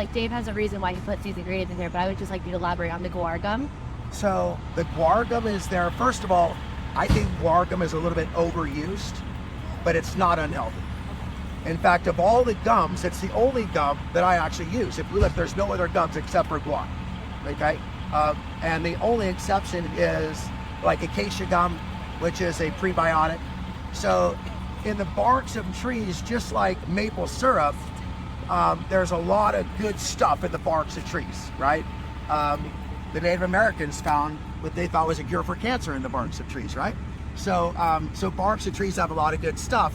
like Dave has a reason why he puts these ingredients in there, but I would just like you to elaborate on the guar gum. So the guar gum is there. First of all, I think guar gum is a little bit overused, but it's not unhealthy. In fact, of all the gums, it's the only gum that I actually use. If you look, there's no other gums except for guar, okay? And the only exception is like acacia gum, which is a prebiotic. So in the barks of trees, just like maple syrup, there's a lot of good stuff in the barks of trees, right? The Native Americans found what they thought was a cure for cancer in the barks of trees, right? So, so barks of trees have a lot of good stuff,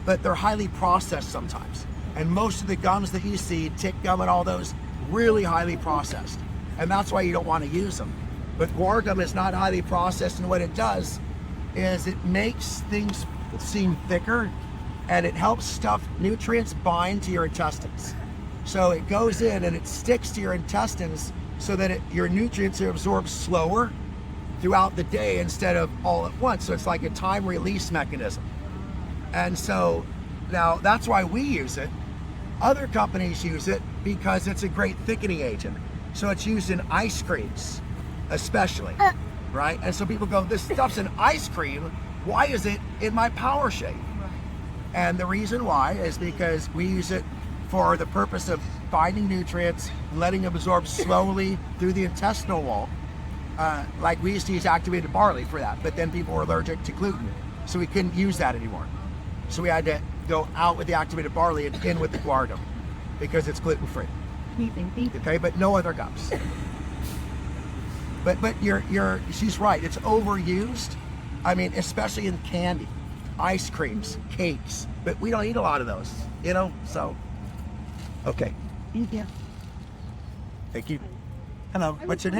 but they're highly processed sometimes. And most of the gums that you see, tick gum and all those, really highly processed. And that's why you don't want to use them. But guar gum is not highly processed, and what it does is it makes things seem thicker, and it helps stuff, nutrients bind to your intestines. So it goes in and it sticks to your intestines so that your nutrients are absorbed slower throughout the day instead of all at once. So it's like a time release mechanism. And so now that's why we use it. Other companies use it because it's a great thickening agent. So it's used in ice creams, especially, right? And so people go, this stuff's in ice cream. Why is it in my Power Shake? And the reason why is because we use it for the purpose of binding nutrients, letting them absorb slowly through the intestinal wall. Like we used to use activated barley for that, but then people were allergic to gluten, so we couldn't use that anymore. So we had to go out with the activated barley and in with the guar gum because it's gluten-free. Okay, but no other gums. But she's right. It's overused. I mean, especially in candy, ice creams, cakes. But we don't eat a lot of those, you know. So, okay. Thank you. Thank you. Hello. What's your name?